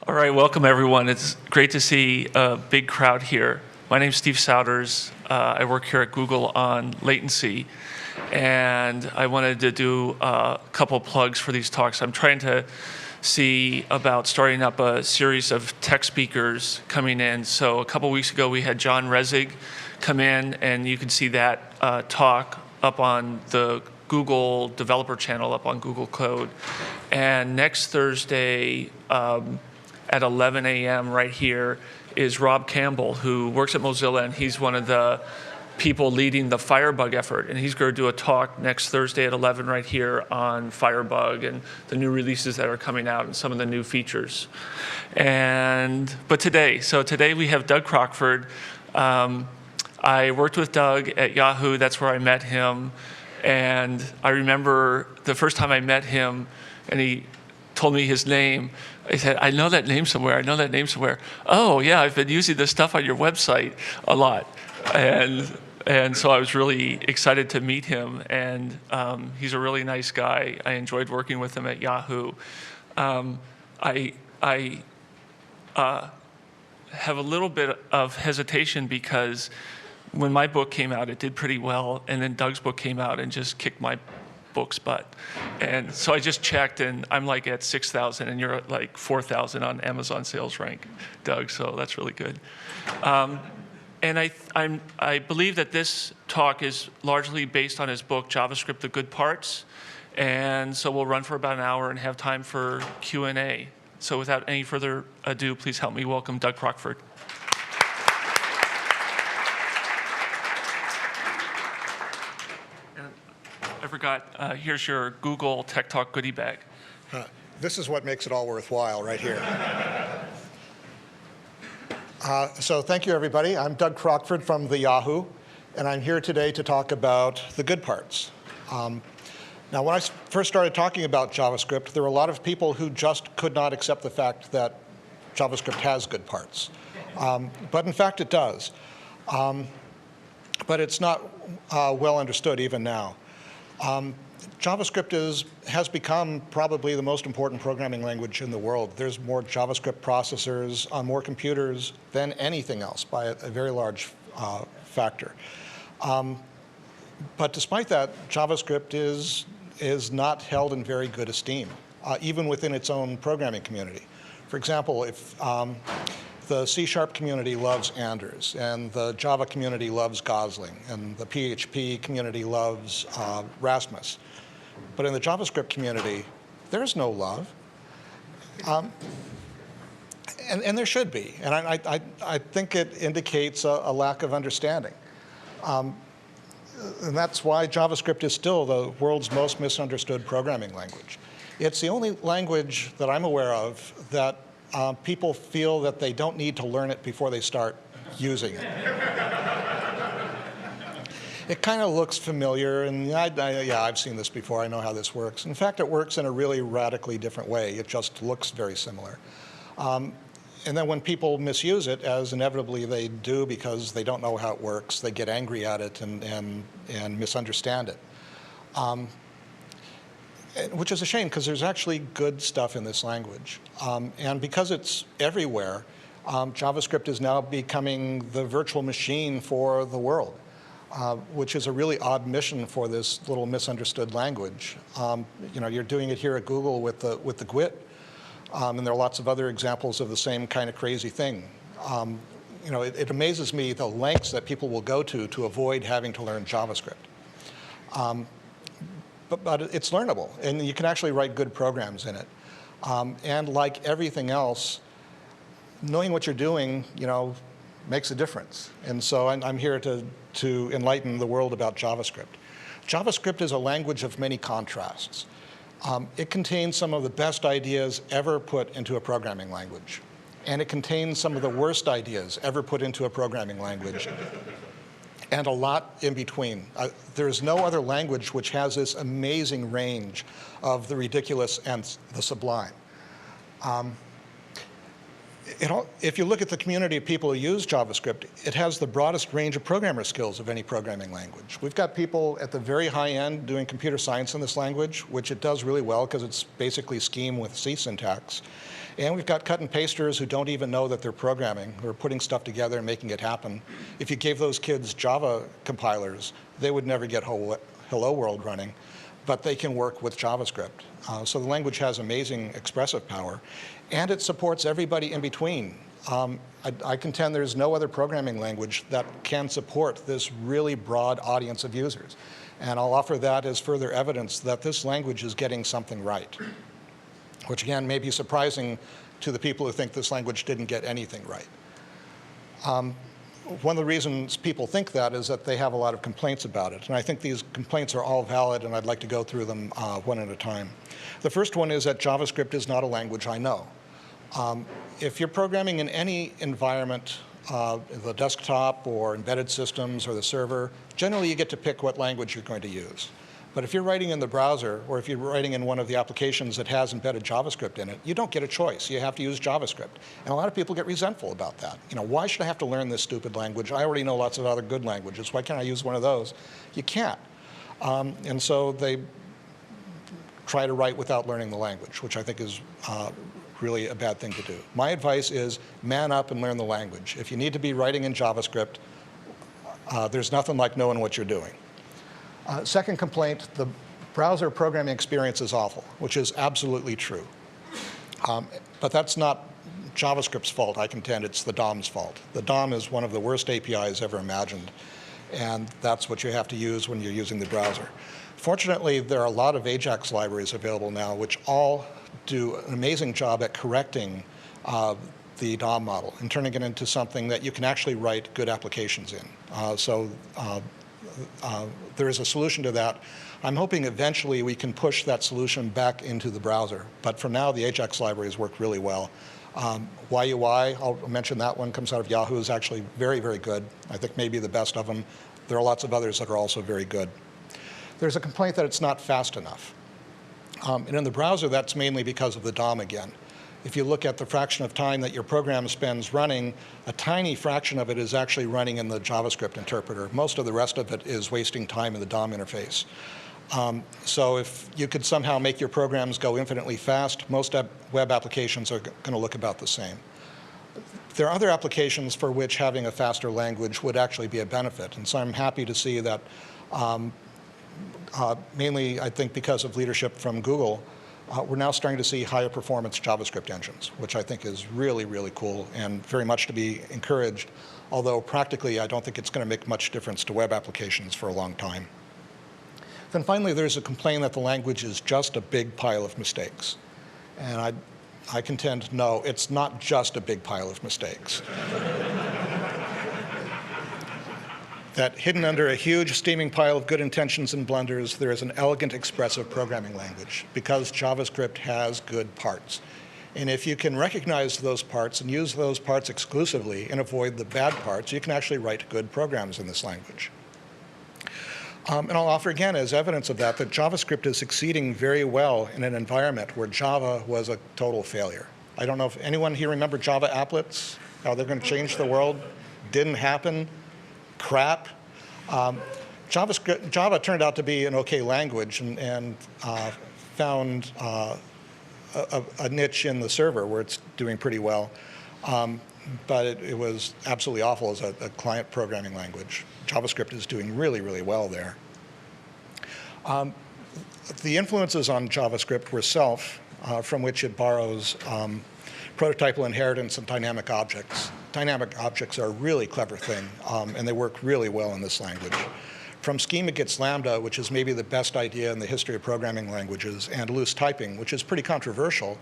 All right, welcome everyone. It's great to see a big crowd here. My name's Steve Souders. I work here at Google on latency, and I wanted to do a couple plugs for these talks. I'm trying to see about starting up a series of tech speakers coming in. So a couple weeks ago, we had John Resig come in, and you can see that talk up on the Google developer channel, up on Google Code. And next Thursday, at 11 a.m. right here is Rob Campbell, who works at Mozilla, and he's one of the people leading the Firebug effort. And he's going to do a talk next Thursday at 11 right here on Firebug and the new releases that are coming out and some of the new features. But today we have Doug Crockford. I worked with Doug at Yahoo. That's where I met him. And I remember the first time I met him, and he told me his name. I said, I know that name somewhere. I know that name somewhere. Oh, yeah, I've been using this stuff on your website a lot. And so I was really excited to meet him. And he's a really nice guy. I enjoyed working with him at Yahoo. I have a little bit of hesitation because when my book came out, it did pretty well. And then Doug's book came out and just kicked my book's butt. And so I just checked, and I'm like at 6,000, and you're at like 4,000 on Amazon sales rank, Doug, so that's really good. And I believe that this talk is largely based on his book, JavaScript, The Good Parts. And so we'll run for about an hour and have time for Q&A. So without any further ado, please help me welcome Doug Crockford. I forgot, here's your Google Tech Talk goodie bag. This is what makes it all worthwhile right here. So thank you, everybody. I'm Doug Crockford from the Yahoo, and I'm here today to talk about the good parts. Now, when I first started talking about JavaScript, there were a lot of people who just could not accept the fact that JavaScript has good parts. But in fact, it does. But it's not well understood even now. JavaScript has become probably the most important programming language in the world. There's more JavaScript processors on more computers than anything else by a very large factor. But despite that, JavaScript is not held in very good esteem, even within its own programming community. For example, if the C# community loves Anders, and the Java community loves Gosling, and the PHP community loves Rasmus. But in the JavaScript community, there's no love. And there should be. And I think it indicates a lack of understanding. And that's why JavaScript is still the world's most misunderstood programming language. It's the only language that I'm aware of that people feel that they don't need to learn it before they start using it. It kind of looks familiar, and yeah, I've seen this before. I know how this works. In fact, it works in a really radically different way. It just looks very similar. And then when people misuse it, as inevitably they do because they don't know how it works, they get angry at it and misunderstand it. Which is a shame, because there's actually good stuff in this language. And because it's everywhere, JavaScript is now becoming the virtual machine for the world, which is a really odd mission for this little misunderstood language. You're doing it here at Google with the GWT, and there are lots of other examples of the same kind of crazy thing. It amazes me the lengths that people will go to avoid having to learn JavaScript. But it's learnable, and you can actually write good programs in it. And like everything else, knowing what you're doing, makes a difference. And so I'm here to enlighten the world about JavaScript. JavaScript is a language of many contrasts. It contains some of the best ideas ever put into a programming language. And it contains some of the worst ideas ever put into a programming language. And a lot in between. There's no other language which has this amazing range of the ridiculous and the sublime. If you look at the community of people who use JavaScript, it has the broadest range of programmer skills of any programming language. We've got people at the very high end doing computer science in this language, which it does really well because it's basically scheme with C syntax. And we've got cut and pasters who don't even know that they're programming, who are putting stuff together and making it happen. If you gave those kids Java compilers, they would never get Hello World running, but they can work with JavaScript. So the language has amazing expressive power, and it supports everybody in between. I contend there's no other programming language that can support this really broad audience of users. And I'll offer that as further evidence that this language is getting something right, which again may be surprising to the people who think this language didn't get anything right. One of the reasons people think that is that they have a lot of complaints about it. And I think these complaints are all valid, and I'd like to go through them one at a time. The first one is that JavaScript is not a language I know. If you're programming in any environment, the desktop or embedded systems or the server, generally you get to pick what language you're going to use. But if you're writing in the browser, or if you're writing in one of the applications that has embedded JavaScript in it, you don't get a choice. You have to use JavaScript. And a lot of people get resentful about that. You know, why should I have to learn this stupid language? I already know lots of other good languages. Why can't I use one of those? You can't. And so they try to write without learning the language, which I think is really a bad thing to do. My advice is man up and learn the language. If you need to be writing in JavaScript, there's nothing like knowing what you're doing. Second complaint, the browser programming experience is awful, which is absolutely true. But that's not JavaScript's fault, I contend. It's the DOM's fault. The DOM is one of the worst APIs ever imagined, and that's what you have to use when you're using the browser. Fortunately, there are a lot of AJAX libraries available now, which all do an amazing job at correcting the DOM model and turning it into something that you can actually write good applications in. So there is a solution to that. I'm hoping eventually we can push that solution back into the browser. But for now, the AJAX libraries work really well. YUI, I'll mention that one, comes out of Yahoo, is actually very, very good. I think maybe the best of them. There are lots of others that are also very good. There's a complaint that it's not fast enough. And in the browser, that's mainly because of the DOM again. If you look at the fraction of time that your program spends running, a tiny fraction of it is actually running in the JavaScript interpreter. Most of the rest of it is wasting time in the DOM interface. So if you could somehow make your programs go infinitely fast, most web applications are going to look about the same. There are other applications for which having a faster language would actually be a benefit. And so I'm happy to see that mainly, I think, because of leadership from Google, we're now starting to see higher performance JavaScript engines, which I think is really, really cool and very much to be encouraged, although practically I don't think it's going to make much difference to web applications for a long time. Then finally, there's a complaint that the language is just a big pile of mistakes. And I contend, no, it's not just a big pile of mistakes. That hidden under a huge steaming pile of good intentions and blunders, there is an elegant expressive programming language because JavaScript has good parts. And if you can recognize those parts and use those parts exclusively and avoid the bad parts, you can actually write good programs in this language. And I'll offer again as evidence of that JavaScript is succeeding very well in an environment where Java was a total failure. I don't know if anyone here remember Java applets, how they're going to change the world. Didn't happen. Crap. Java turned out to be an okay language and found a niche in the server where it's doing pretty well. But it was absolutely awful as a client programming language. JavaScript is doing really, really well there. The influences on JavaScript were self, from which it borrows prototypal inheritance and dynamic objects. Dynamic objects are a really clever thing, and they work really well in this language. From schema gets lambda, which is maybe the best idea in the history of programming languages, and loose typing, which is pretty controversial,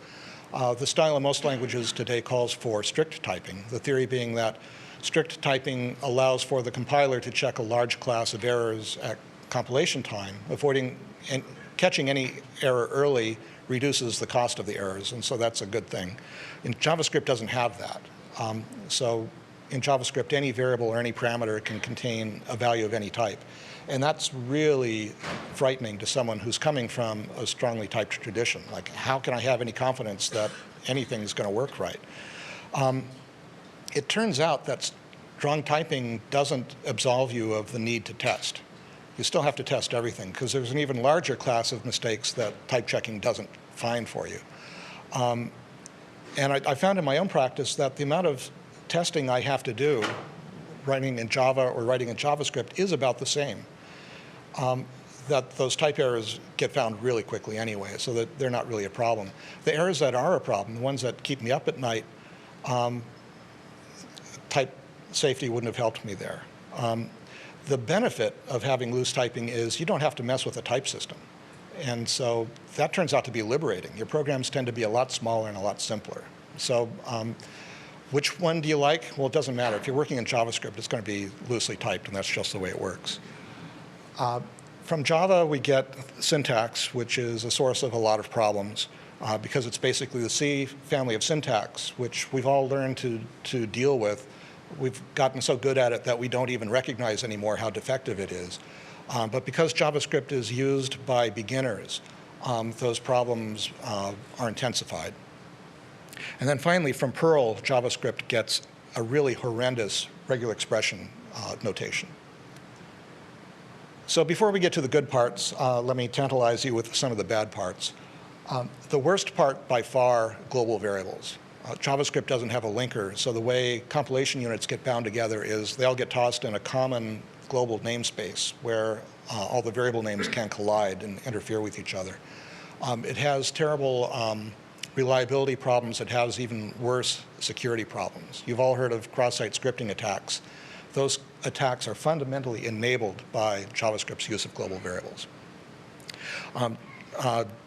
the style of most languages today calls for strict typing, the theory being that strict typing allows for the compiler to check a large class of errors at compilation time, avoiding and catching any error early reduces the cost of the errors, and so that's a good thing. And JavaScript doesn't have that. So in JavaScript, any variable or any parameter can contain a value of any type. And that's really frightening to someone who's coming from a strongly typed tradition. Like, how can I have any confidence that anything's going to work right? It turns out that strong typing doesn't absolve you of the need to test. You still have to test everything, because there's an even larger class of mistakes that type checking doesn't find for you. And I found in my own practice that the amount of testing I have to do writing in Java or writing in JavaScript is about the same. That those type errors get found really quickly anyway, so that they're not really a problem. The errors that are a problem, the ones that keep me up at night, type safety wouldn't have helped me there. The benefit of having loose typing is you don't have to mess with the type system. And so that turns out to be liberating. Your programs tend to be a lot smaller and a lot simpler. So which one do you like? Well, it doesn't matter. If you're working in JavaScript, it's going to be loosely typed, and that's just the way it works. From Java, we get syntax, which is a source of a lot of problems because it's basically the C family of syntax, which we've all learned to deal with. We've gotten so good at it that we don't even recognize anymore how defective it is. But because JavaScript is used by beginners, those problems are intensified. And then finally, from Perl, JavaScript gets a really horrendous regular expression notation. So before we get to the good parts, let me tantalize you with some of the bad parts. The worst part by far, global variables. JavaScript doesn't have a linker, so the way compilation units get bound together is they all get tossed in a common global namespace where all the variable names can collide and interfere with each other. It has terrible reliability problems. It has even worse security problems. You've all heard of cross-site scripting attacks. Those attacks are fundamentally enabled by JavaScript's use of global variables.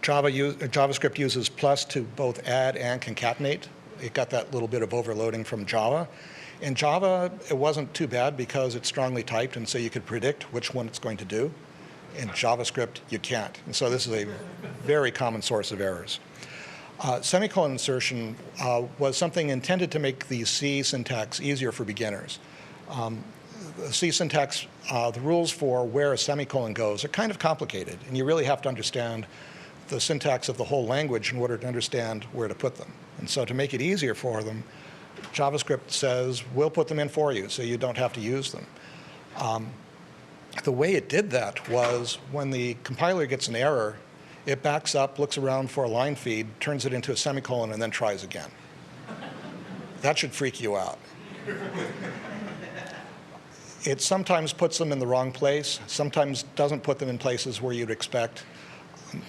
JavaScript uses plus to both add and concatenate. It got that little bit of overloading from Java. In Java, it wasn't too bad because it's strongly typed, and so you could predict which one it's going to do. In JavaScript, you can't. And so this is a very common source of errors. Semicolon insertion was something intended to make the C syntax easier for beginners. The C syntax, the rules for where a semicolon goes are kind of complicated, and you really have to understand the syntax of the whole language in order to understand where to put them. And so to make it easier for them, JavaScript says, we'll put them in for you, so you don't have to use them. The way it did that was when the compiler gets an error, it backs up, looks around for a line feed, turns it into a semicolon, and then tries again. That should freak you out. It sometimes puts them in the wrong place, sometimes doesn't put them in places where you'd expect.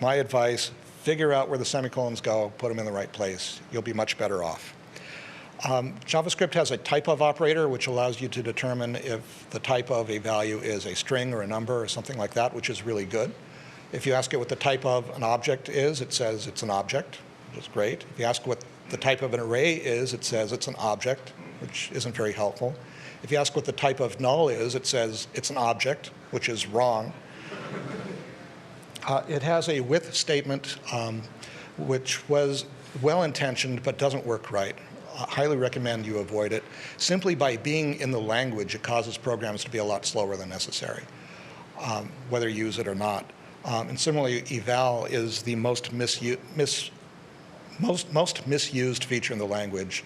My advice, figure out where the semicolons go, put them in the right place. You'll be much better off. JavaScript has a type of operator, which allows you to determine if the type of a value is a string or a number or something like that, which is really good. If you ask it what the type of an object is, it says it's an object, which is great. If you ask what the type of an array is, it says it's an object, which isn't very helpful. If you ask what the type of null is, it says it's an object, which is wrong. It has a with statement, which was well-intentioned but doesn't work right. I highly recommend you avoid it. Simply by being in the language, it causes programs to be a lot slower than necessary, whether you use it or not. And similarly, eval is the most misused feature in the language.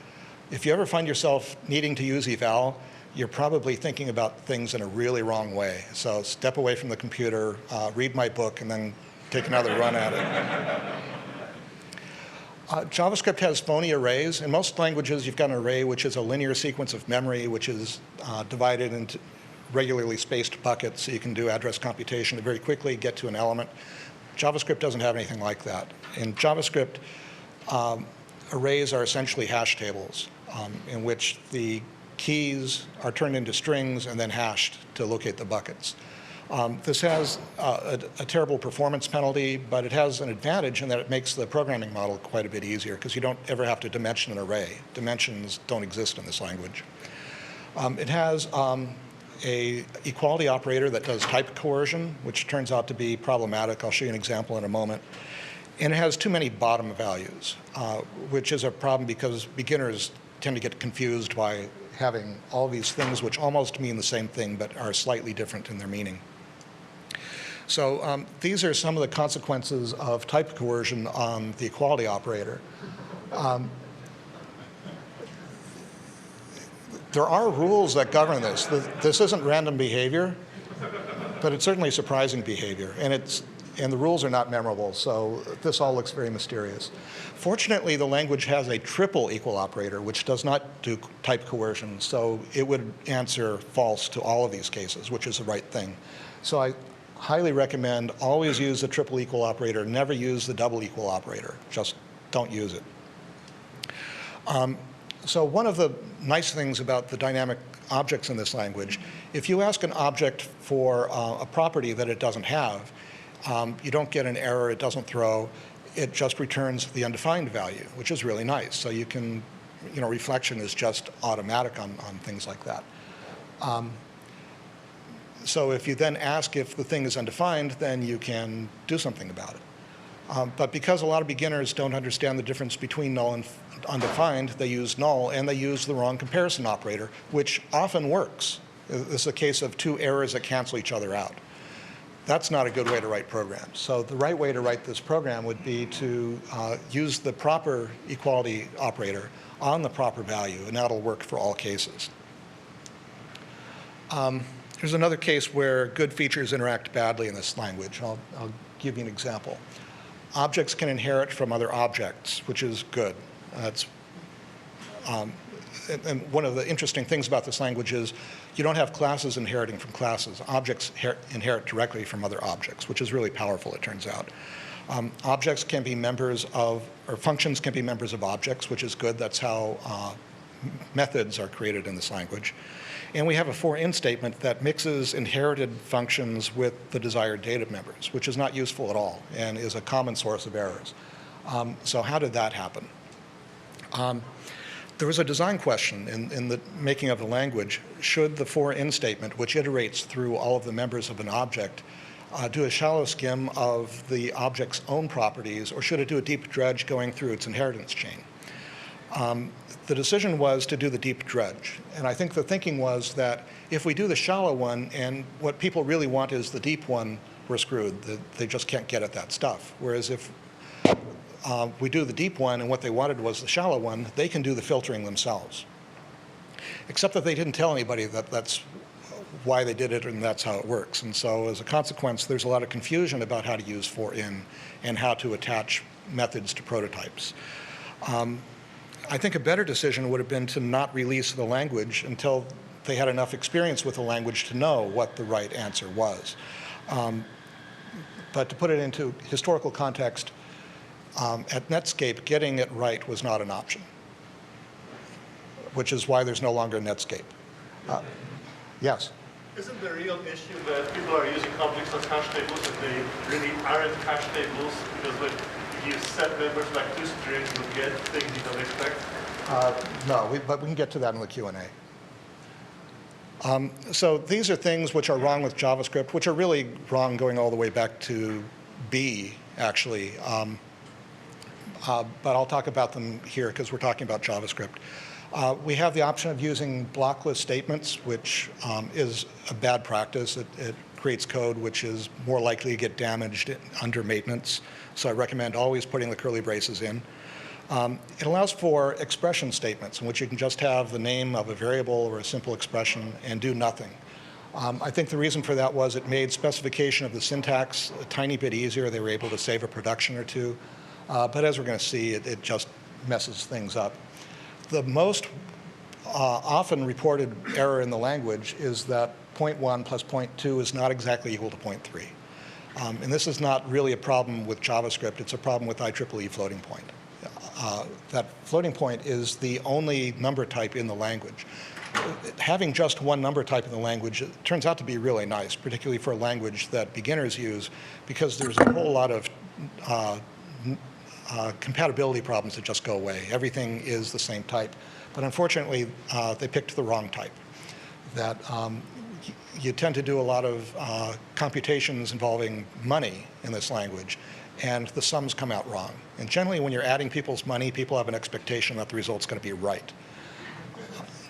If you ever find yourself needing to use eval, you're probably thinking about things in a really wrong way. So step away from the computer, read my book, and then take another run at it. JavaScript has phony arrays. In most languages, you've got an array which is a linear sequence of memory, which is divided into regularly spaced buckets, so you can do address computation to very quickly get to an element. JavaScript doesn't have anything like that. In JavaScript, arrays are essentially hash tables in which the keys are turned into strings and then hashed to locate the buckets. This has a terrible performance penalty, but it has an advantage in that it makes the programming model quite a bit easier because you don't ever have to dimension an array. Dimensions don't exist in this language. It has a equality operator that does type coercion, which turns out to be problematic. I'll show you an example in a moment. And it has too many bottom values, which is a problem because beginners tend to get confused by having all these things which almost mean the same thing but are slightly different in their meaning. So these are some of the consequences of type coercion on the equality operator. There are rules that govern this. This isn't random behavior, but it's certainly surprising behavior. And it's and the rules are not memorable, so this all looks very mysterious. Fortunately, the language has a triple equal operator, which does not do type coercion, so it would answer false to all of these cases, which is the right thing. So I highly recommend always use the triple equal operator, never use the double equal operator. Just don't use it. So one of the nice things about the dynamic objects in this language, if you ask an object for a property that it doesn't have, you don't get an error, it doesn't throw, it just returns the undefined value, which is really nice. So you can, reflection is just automatic on things like that. So if you then ask if the thing is undefined, then you can do something about it. But because a lot of beginners don't understand the difference between null and undefined, they use null, and they use the wrong comparison operator, which often works. This is a case of two errors that cancel each other out. That's not a good way to write programs. So the right way to write this program would be to use the proper equality operator on the proper value, and that'll work for all cases. Here's another case where good features interact badly in this language. I'll give you an example. Objects can inherit from other objects, which is good. And one of the interesting things about this language is you don't have classes inheriting from classes. Objects inherit directly from other objects, which is really powerful, it turns out. Objects can be members of, or functions can be members of objects, which is good. That's how methods are created in this language. And we have a for-in statement that mixes inherited functions with the desired data members, which is not useful at all and is a common source of errors. So how did that happen? There was a design question in the making of the language. Should the for-in statement, which iterates through all of the members of an object, do a shallow skim of the object's own properties, or should it do a deep dredge going through its inheritance chain? The decision was to do the deep dredge. And I think the thinking was that if we do the shallow one, and what people really want is the deep one, we're screwed. They just can't get at that stuff. Whereas if we do the deep one and what they wanted was the shallow one, they can do the filtering themselves. Except that they didn't tell anybody that that's why they did it and that's how it works. And so as a consequence, there's a lot of confusion about how to use for-in and how to attach methods to prototypes. I think a better decision would have been to not release the language until they had enough experience with the language to know what the right answer was. But to put it into historical context, at Netscape, getting it right was not an option, which is why there's no longer Netscape. Yes? Isn't the real issue that people are using objects as hash tables and they really aren't hash tables? Because when you set members like toString, you get things you don't expect? No, but we can get to that in the Q&A. So these are things which are wrong with JavaScript, which are really wrong going all the way back to B, actually. But I'll talk about them here because we're talking about JavaScript. We have the option of using blockless statements, which is a bad practice. It creates code which is more likely to get damaged under maintenance. So I recommend always putting the curly braces in. It allows for expression statements in which you can just have the name of a variable or a simple expression and do nothing. I think the reason for that was it made specification of the syntax a tiny bit easier. They were able to save a production or two. But as we're going to see, it just messes things up. The most often reported error in the language is that 0.1 plus 0.2 is not exactly equal to 0.3. And this is not really a problem with JavaScript. It's a problem with IEEE floating point. That floating point is the only number type in the language. Having just one number type in the language turns out to be really nice, particularly for a language that beginners use, because there's a whole lot of compatibility problems that just go away. Everything is the same type. But unfortunately, they picked the wrong type. That you tend to do a lot of computations involving money in this language, and the sums come out wrong. And generally, when you're adding people's money, people have an expectation that the result's going to be right.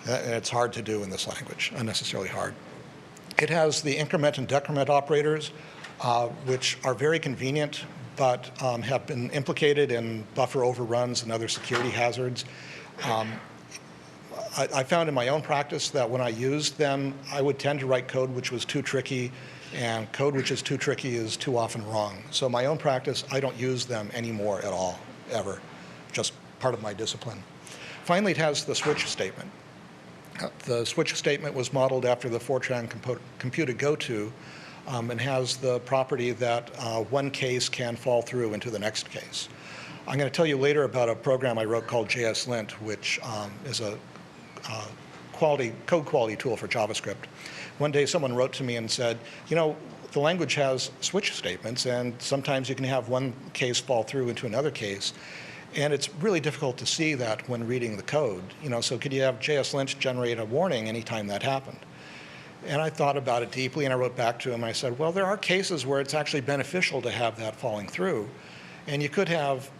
And it's hard to do in this language, unnecessarily hard. It has the increment and decrement operators, which are very convenient, but have been implicated in buffer overruns and other security hazards. I found in my own practice that when I used them, I would tend to write code which was too tricky And code which is too tricky is too often wrong. So my own practice, I don't use them anymore at all, ever. Just part of my discipline. Finally, it has the switch statement. The switch statement was modeled after the Fortran computed goto, and has the property that one case can fall through into the next case. I'm going to tell you later about a program I wrote called JSLint, which is a code quality tool for JavaScript. One day someone wrote to me and said, you know, the language has switch statements, and sometimes you can have one case fall through into another case. And it's really difficult to see that when reading the code. You know, so could you have JSLint generate a warning anytime that happened? And I thought about it deeply, and I wrote back to him. I said, well, there are cases where it's actually beneficial to have that falling through. And you could have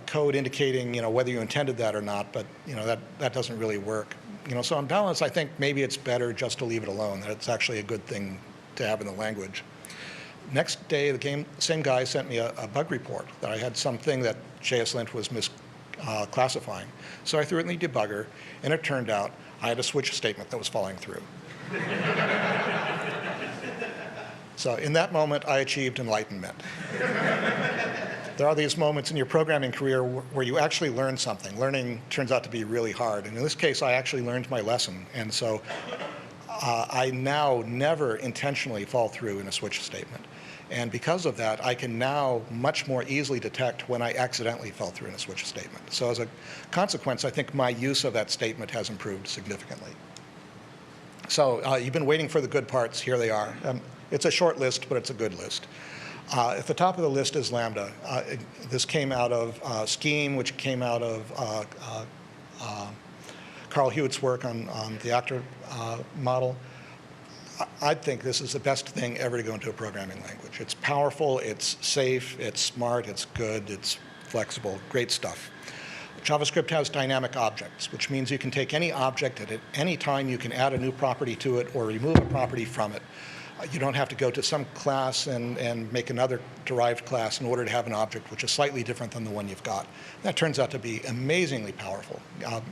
code indicating, you know, whether you intended that or not, but, you know, that doesn't really work. You know, so on balance, I think maybe it's better just to leave it alone, that it's actually a good thing to have in the language. Next day, the same guy sent me a bug report that I had something that JSLint was misclassifying. So I threw it in the debugger, and it turned out I had a switch statement that was falling through. So in that moment, I achieved enlightenment. There are these moments in your programming career where you actually learn something. Learning turns out to be really hard. And in this case, I actually learned my lesson. And so I now never intentionally fall through in a switch statement. And because of that, I can now much more easily detect when I accidentally fell through in a switch statement. So as a consequence, I think my use of that statement has improved significantly. So you've been waiting for the good parts. Here they are. It's a short list, but it's a good list. At the top of the list is Lambda. This came out of Scheme, which came out of Carl Hewitt's work on the actor model. I think this is the best thing ever to go into a programming language. It's powerful, it's safe, it's smart, it's good, it's flexible, great stuff. JavaScript has dynamic objects, which means you can take any object and at any time you can add a new property to it or remove a property from it. You don't have to go to some class and make another derived class in order to have an object which is slightly different than the one you've got. That turns out to be amazingly powerful.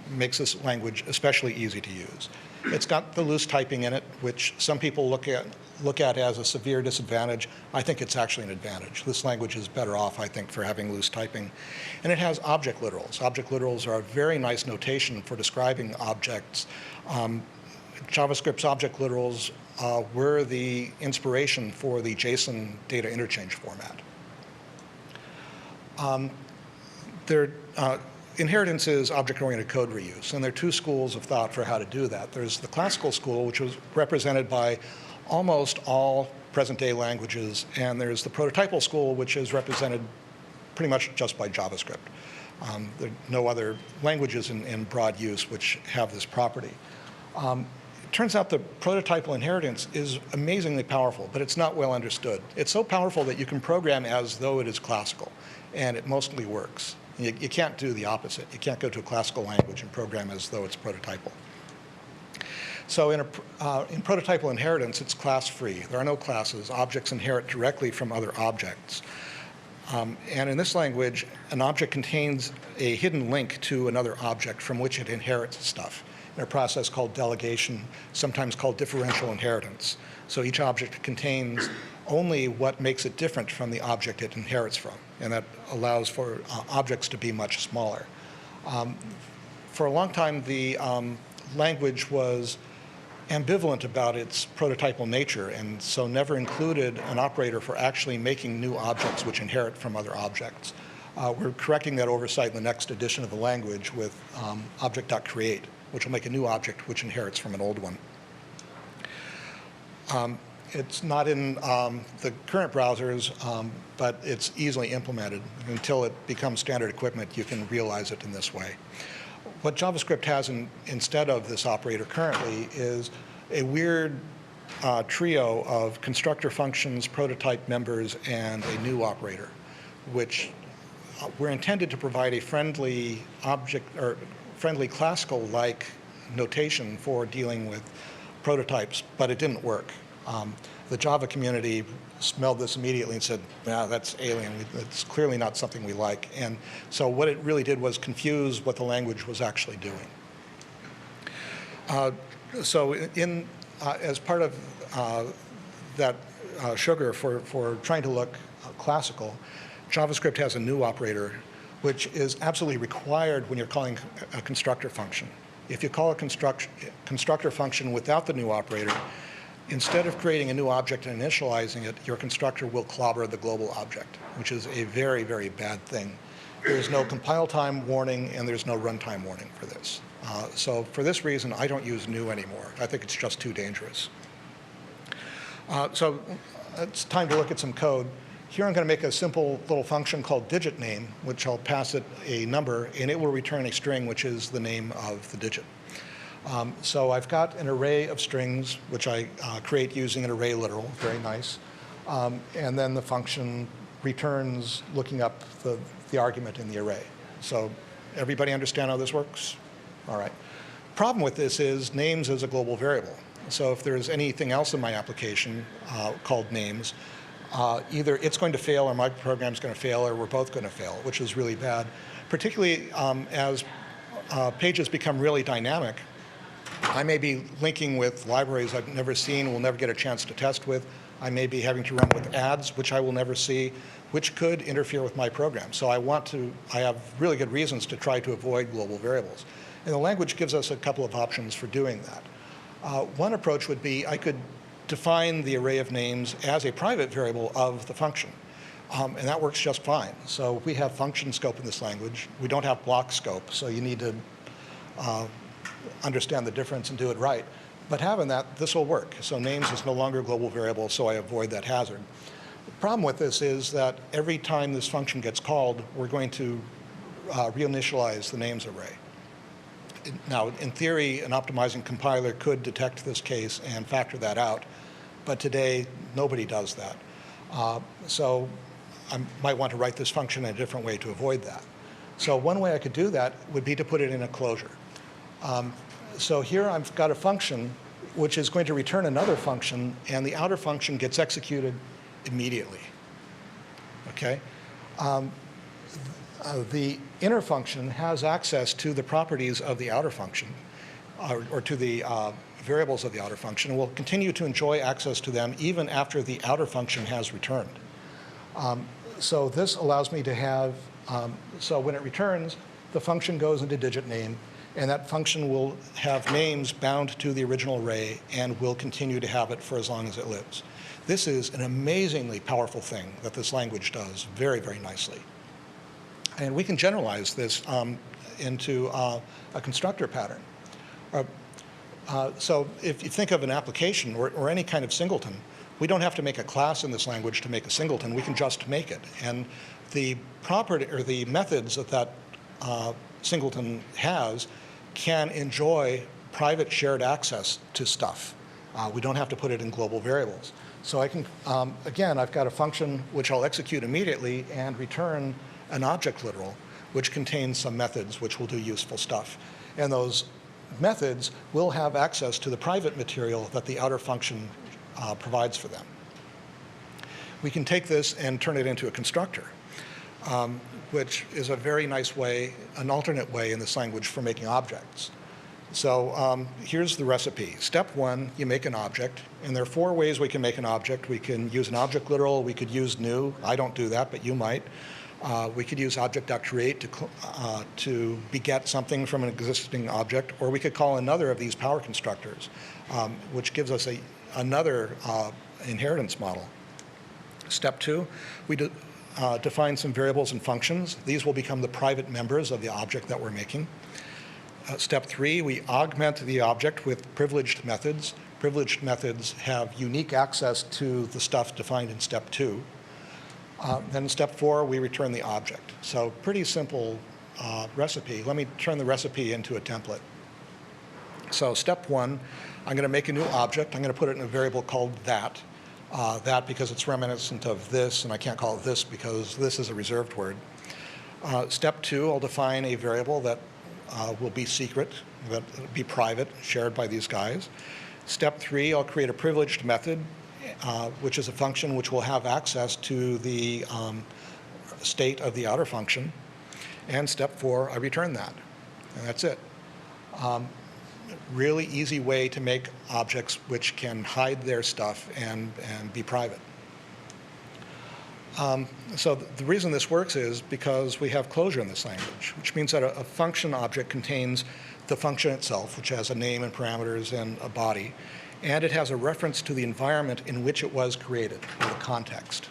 Makes this language especially easy to use. It's got the loose typing in it, which some people look at as a severe disadvantage. I think it's actually an advantage. This language is better off, I think, for having loose typing. And it has object literals. Object literals are a very nice notation for describing objects. JavaScript's object literals were the inspiration for the JSON data interchange format. Inheritance is object-oriented code reuse, and there are two schools of thought for how to do that. There's the classical school, which was represented by almost all present-day languages, and there's the prototypal school, which is represented pretty much just by JavaScript. There are no other languages in broad use which have this property. It turns out the prototypal inheritance is amazingly powerful, but it's not well understood. It's so powerful that you can program as though it is classical, and it mostly works. You can't do the opposite. You can't go to a classical language and program as though it's prototypal. So in prototypal inheritance, it's class-free. There are no classes. Objects inherit directly from other objects. And in this language, an object contains a hidden link to another object from which it inherits stuff in a process called delegation, sometimes called differential inheritance. So each object contains only what makes it different from the object it inherits from, and that allows for objects to be much smaller. For a long time, the language was ambivalent about its prototypal nature, and so never included an operator for actually making new objects which inherit from other objects. We're correcting that oversight in the next edition of the language with object.create, which will make a new object which inherits from an old one. It's not in the current browsers, but it's easily implemented. Until it becomes standard equipment, you can realize it in this way. What JavaScript has instead of this operator currently is a weird trio of constructor functions, prototype members, and a new operator, which were intended to provide a friendly object or friendly classical-like notation for dealing with prototypes, but it didn't work. The Java community smelled this immediately and said, "Nah, that's alien. It's clearly not something we like." And so what it really did was confuse what the language was actually doing. So as part of that sugar for trying to look classical, JavaScript has a new operator, which is absolutely required when you're calling a constructor function. If you call a constructor function without the new operator, instead of creating a new object and initializing it, your constructor will clobber the global object, which is a very, very bad thing. There's no compile time warning, and there's no runtime warning for this. So for this reason, I don't use new anymore. I think it's just too dangerous. So it's time to look at some code. Here I'm going to make a simple little function called digit name, which I'll pass it a number, and it will return a string, which is the name of the digit. So I've got an array of strings, which I create using an array literal, very nice. And then the function returns looking up the argument in the array. So everybody understand how this works? All right. Problem with this is names is a global variable. So if there's anything else in my application called names, either it's going to fail or my program's going to fail or we're both going to fail, which is really bad. Particularly as pages become really dynamic, I may be linking with libraries I've never seen, will never get a chance to test with. I may be having to run with ads, which I will never see, which could interfere with my program. So I have really good reasons to try to avoid global variables. And the language gives us a couple of options for doing that. One approach would be I could define the array of names as a private variable of the function. And that works just fine. So we have function scope in this language. We don't have block scope, so you need to understand the difference and do it right. But having that, this will work. So names is no longer a global variable, so I avoid that hazard. The problem with this is that every time this function gets called, we're going to reinitialize the names array. Now, in theory, an optimizing compiler could detect this case and factor that out, but today, nobody does that. So I might want to write this function in a different way to avoid that. So one way I could do that would be to put it in a closure. So here I've got a function which is going to return another function, and the outer function gets executed immediately. Okay? The inner function has access to the properties of the outer function, or to the variables of the outer function, and will continue to enjoy access to them even after the outer function has returned. So this allows me to have, so when it returns, the function goes into digit name, and that function will have names bound to the original array and will continue to have it for as long as it lives. This is an amazingly powerful thing that this language does very, very nicely. And we can generalize this into a constructor pattern. So if you think of an application or any kind of singleton, we don't have to make a class in this language to make a singleton. We can just make it. And the property or the methods that singleton has can enjoy private shared access to stuff. We don't have to put it in global variables. So I can, again, I've got a function which I'll execute immediately and return an object literal, which contains some methods which will do useful stuff. And those methods will have access to the private material that the outer function provides for them. We can take this and turn it into a constructor, which is a very nice way, an alternate way in this language for making objects. So here's the recipe. Step one, you make an object. And there are 4 ways we can make an object. We can use an object literal. We could use new. I don't do that, but you might. We could use object.create to beget something from an existing object. Or we could call another of these power constructors, which gives us another inheritance model. Step 2, we define some variables and functions. These will become the private members of the object that we're making. Step 3, we augment the object with privileged methods. Privileged methods have unique access to the stuff defined in step 2. Then in step 4, we return the object. So pretty simple recipe. Let me turn the recipe into a template. So step 1, I'm going to make a new object. I'm going to put it in a variable called that. That because it's reminiscent of this, and I can't call it this because this is a reserved word. Step 2, I'll define a variable that will be secret, that will be private, shared by these guys. Step 3, I'll create a privileged method, which is a function which will have access to the state of the outer function. And step 4, I return that. And that's it. really easy way to make objects which can hide their stuff and be private. So the reason this works is because we have closure in this language, which means that a function object contains the function itself, which has a name and parameters and a body, and it has a reference to the environment in which it was created, or the context,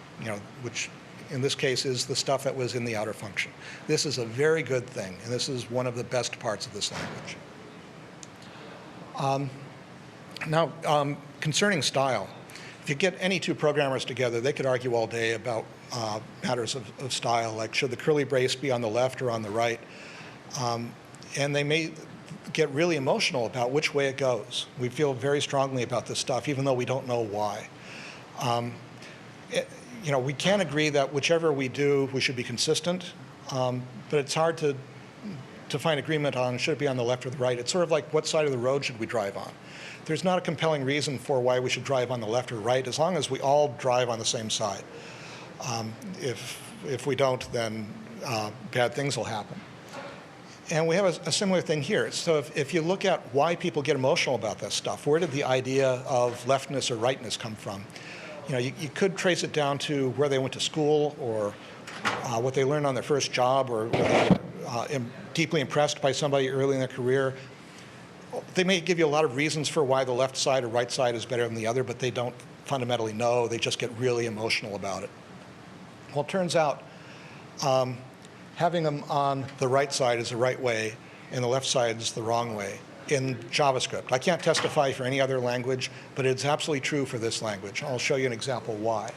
which in this case is the stuff that was in the outer function. This is a very good thing, and this is one of the best parts of this language. Now, concerning style, if you get any two programmers together, they could argue all day about matters of style, like should the curly brace be on the left or on the right? And they may get really emotional about which way it goes. We feel very strongly about this stuff, even though we don't know why. We can agree that whichever we do, we should be consistent, but it's hard to find agreement on should it be on the left or the right. It's sort of like what side of the road should we drive on? There's not a compelling reason for why we should drive on the left or right, as long as we all drive on the same side. If we don't, then bad things will happen. And we have a similar thing here. So if you look at why people get emotional about this stuff, where did the idea of leftness or rightness come from? You could trace it down to where they went to school, or what they learned on their first job, or deeply impressed by somebody early in their career. They may give you a lot of reasons for why the left side or right side is better than the other, but they don't fundamentally know. They just get really emotional about it. Well, it turns out having them on the right side is the right way, and the left side is the wrong way in JavaScript. I can't testify for any other language, but it's absolutely true for this language. I'll show you an example why.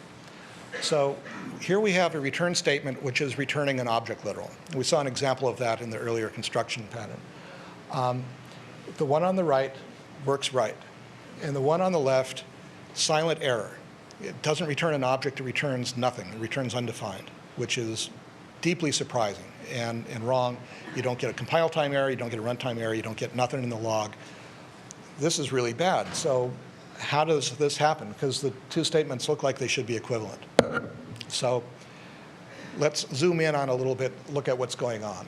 So here we have a return statement which is returning an object literal. We saw an example of that in the earlier construction pattern. The one on the right works right, and the one on the left, silent error. It doesn't return an object, it returns nothing. It returns undefined, which is deeply surprising and wrong. You don't get a compile time error, you don't get a runtime error, you don't get nothing in the log. This is really bad. So how does this happen? Because the two statements look like they should be equivalent. So let's zoom in on a little bit, look at what's going on.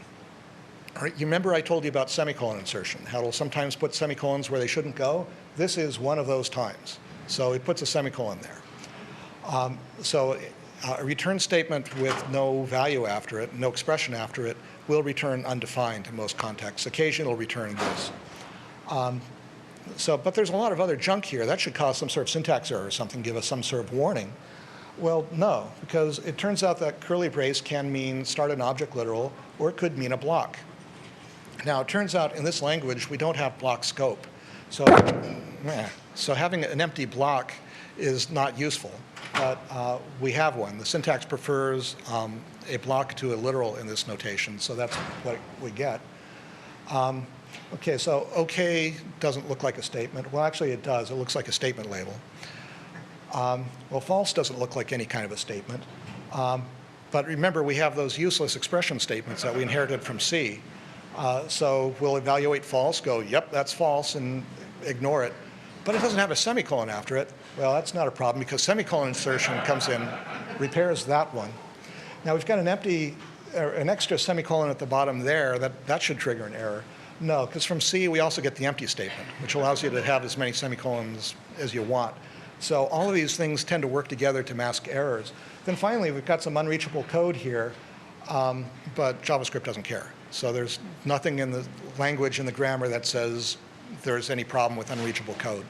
All right, you remember I told you about semicolon insertion, how it'll sometimes put semicolons where they shouldn't go? This is one of those times. So it puts a semicolon there. A return statement with no value after it, no expression after it, will return undefined in most contexts. Occasionally it'll return this. But there's a lot of other junk here. That should cause some sort of syntax error or something, give us some sort of warning. Well, no, because it turns out that curly brace can mean start an object literal, or it could mean a block. Now, it turns out in this language, we don't have block scope. So having an empty block is not useful, but we have one. The syntax prefers a block to a literal in this notation, so that's what we get. Okay, so OK doesn't look like a statement. Well, actually, it does. It looks like a statement label. Well, false doesn't look like any kind of a statement. But remember, we have those useless expression statements that we inherited from C. So we'll evaluate false, go, yep, that's false, and ignore it. But it doesn't have a semicolon after it. Well, that's not a problem, because semicolon insertion comes in, repairs that one. Now, we've got an extra semicolon at the bottom there. That should trigger an error. No, because from C, we also get the empty statement, which allows you to have as many semicolons as you want. So all of these things tend to work together to mask errors. Then finally, we've got some unreachable code here, but JavaScript doesn't care. So there's nothing in the language, in the grammar, that says there's any problem with unreachable code.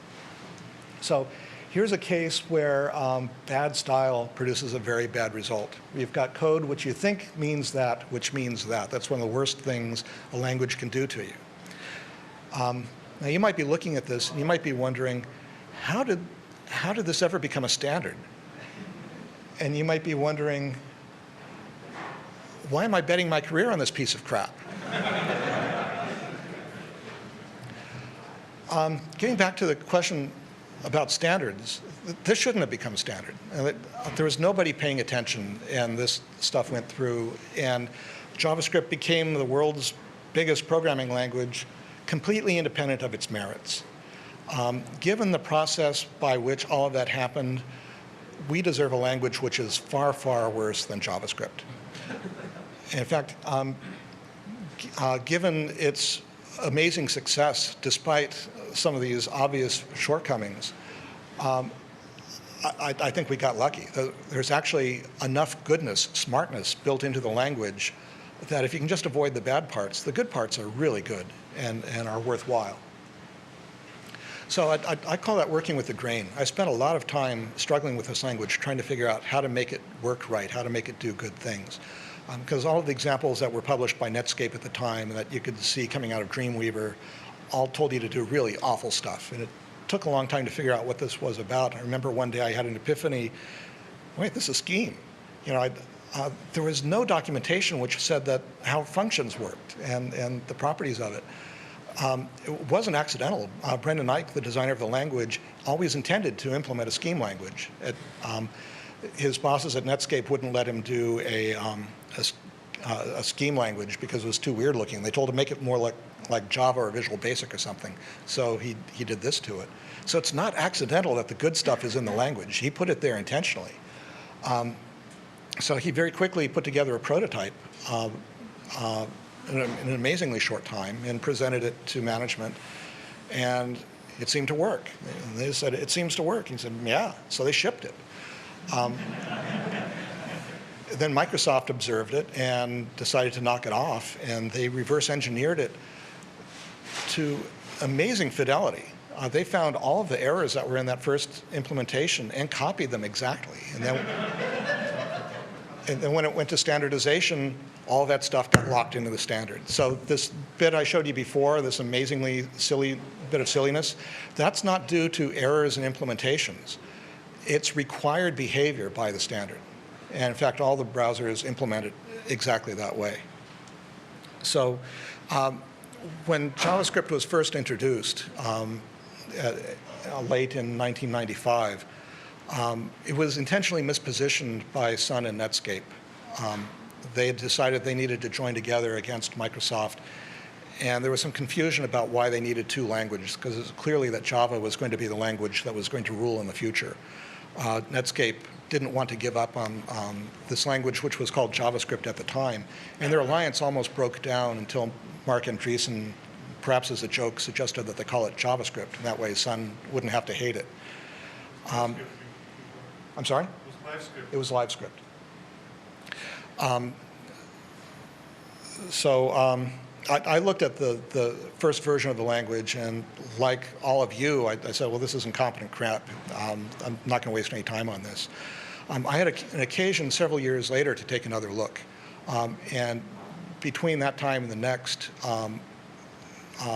So here's a case where bad style produces a very bad result. You've got code which you think means that, which means that. That's one of the worst things a language can do to you. Now, you might be looking at this, and you might be wondering, how did this ever become a standard? And you might be wondering, why am I betting my career on this piece of crap? Getting back to the question about standards, this shouldn't have become a standard. There was nobody paying attention, and this stuff went through, and JavaScript became the world's biggest programming language, completely independent of its merits. Given the process by which all of that happened, we deserve a language which is far, far worse than JavaScript. In fact, given its amazing success despite some of these obvious shortcomings. I think we got lucky. There's actually enough goodness, smartness built into the language that if you can just avoid the bad parts, the good parts are really good and are worthwhile. So I call that working with the grain. I spent a lot of time struggling with this language, trying to figure out how to make it work right, how to make it do good things. Because all of the examples that were published by Netscape at the time that you could see coming out of Dreamweaver all told you to do really awful stuff. And it took a long time to figure out what this was about. I remember one day I had an epiphany, wait, this is a scheme. You know, there was no documentation which said that how functions worked and the properties of it. It wasn't accidental. Brendan Eich, the designer of the language, always intended to implement a scheme language. His bosses at Netscape wouldn't let him do a scheme language because it was too weird looking. They told him make it more like Java or Visual Basic or something. So he did this to it. So it's not accidental that the good stuff is in the language. He put it there intentionally. So he very quickly put together a prototype in an amazingly short time and presented it to management. And it seemed to work. And they said, it seems to work. He said, yeah. So they shipped it. Then Microsoft observed it and decided to knock it off, and they reverse engineered it to amazing fidelity. They found all of the errors that were in that first implementation and copied them exactly. And then when it went to standardization, all of that stuff got locked into the standard. So this bit I showed you before, this amazingly silly bit of silliness, that's not due to errors in implementations. It's required behavior by the standard. And in fact, all the browsers implement it exactly that way. So when JavaScript was first introduced late in 1995, it was intentionally mispositioned by Sun and Netscape. They had decided they needed to join together against Microsoft, and there was some confusion about why they needed two languages, because it was clearly that Java was going to be the language that was going to rule in the future. Netscape didn't want to give up on this language, which was called JavaScript at the time, and their alliance almost broke down until Mark Andreessen, perhaps as a joke, suggested that they call it JavaScript, and that way Sun wouldn't have to hate it. I'm sorry? It was LiveScript. I looked at the first version of the language, and like all of you, I said, well, this is incompetent crap. I'm not going to waste any time on this. I had an occasion several years later to take another look. And between that time and the next,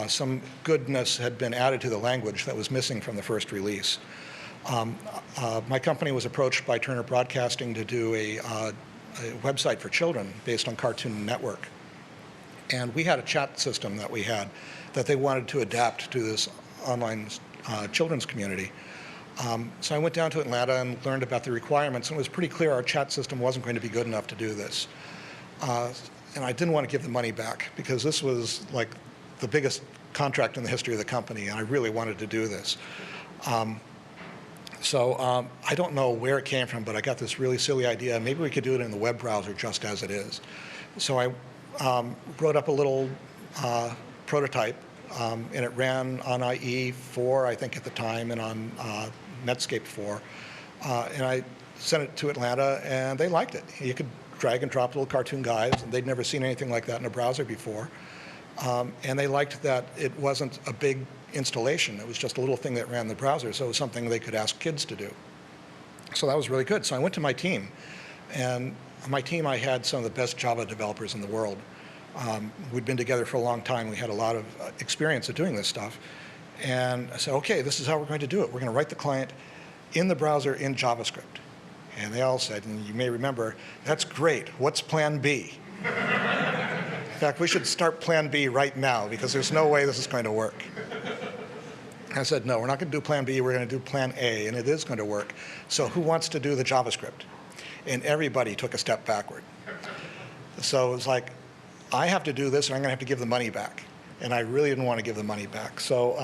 some goodness had been added to the language that was missing from the first release. My company was approached by Turner Broadcasting to do a website for children based on Cartoon Network. And we had a chat system that we had that they wanted to adapt to this online children's community. So I went down to Atlanta and learned about the requirements, and it was pretty clear our chat system wasn't going to be good enough to do this. And I didn't want to give the money back because this was like the biggest contract in the history of the company, and I really wanted to do this. So I don't know where it came from, but I got this really silly idea. Maybe we could do it in the web browser just as it is. So I wrote up a little prototype, and it ran on IE 4, I think, at the time, and on Netscape 4. And I sent it to Atlanta, and they liked it. You could drag and drop little cartoon guys, and they'd never seen anything like that in a browser before. And they liked that it wasn't a big installation. It was just a little thing that ran in the browser, so it was something they could ask kids to do. So that was really good. So I went to my team, and on my team I had some of the best Java developers in the world. We'd been together for a long time. We had a lot of experience at doing this stuff. And I said, okay, this is how we're going to do it. We're going to write the client in the browser in JavaScript. And they all said, and you may remember, that's great. What's plan B? In fact, we should start plan B right now because there's no way this is going to work. I said, no, we're not going to do plan B. We're going to do plan A, and it is going to work. So who wants to do the JavaScript? And everybody took a step backward. So it was like, I have to do this, and I'm going to have to give the money back. And I really didn't want to give the money back. So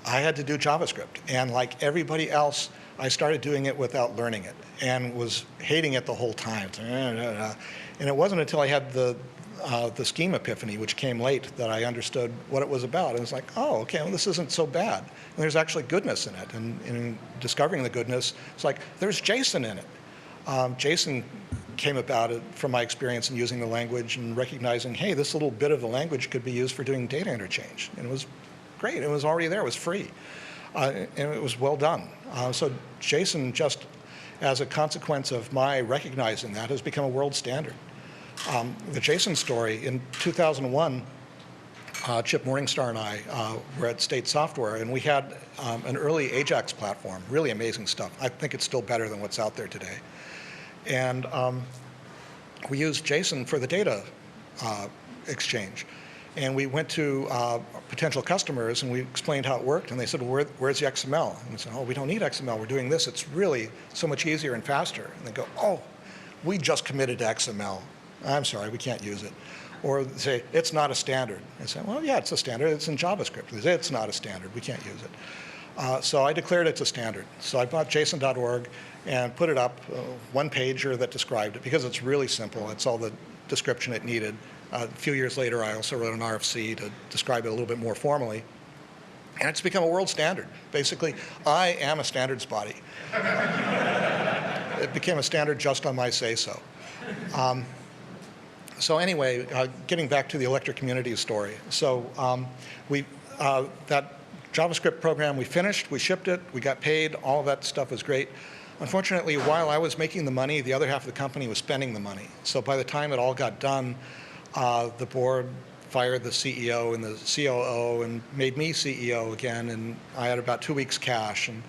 I had to do JavaScript. And like everybody else, I started doing it without learning it and was hating it the whole time. And it wasn't until I had the scheme epiphany, which came late, that I understood what it was about. And it's like, oh, okay, well, this isn't so bad. And there's actually goodness in it. And in discovering the goodness, it's like, there's JSON in it. JSON came about from my experience in using the language and recognizing, hey, this little bit of the language could be used for doing data interchange. And it was great. It was already there. It was free. And it was well done. So JSON, just as a consequence of my recognizing that, has become a world standard. The JSON story, in 2001, Chip Morningstar and I were at State Software, and we had an early Ajax platform, really amazing stuff. I think it's still better than what's out there today. And we used JSON for the data exchange. And we went to potential customers, and we explained how it worked, and they said, well, where's the XML? And we said, oh, we don't need XML. We're doing this. It's really so much easier and faster. And they go, oh, we just committed to XML. I'm sorry, we can't use it. Or they say, it's not a standard. I say, well, yeah, it's a standard. It's in JavaScript. They say, it's not a standard. We can't use it. So I declared it's a standard. So I bought JSON.org and put it up, one pager that described it, because it's really simple. It's all the description it needed. A few years later, I also wrote an RFC to describe it a little bit more formally. And it's become a world standard. Basically, I am a standards body. It became a standard just on my say-so. So anyway, getting back to the electric community story. So that JavaScript program we finished, we shipped it, we got paid, all of that stuff was great. Unfortunately, while I was making the money, the other half of the company was spending the money. So by the time it all got done, the board fired the CEO and the COO and made me CEO again, and I had about 2 weeks cash. And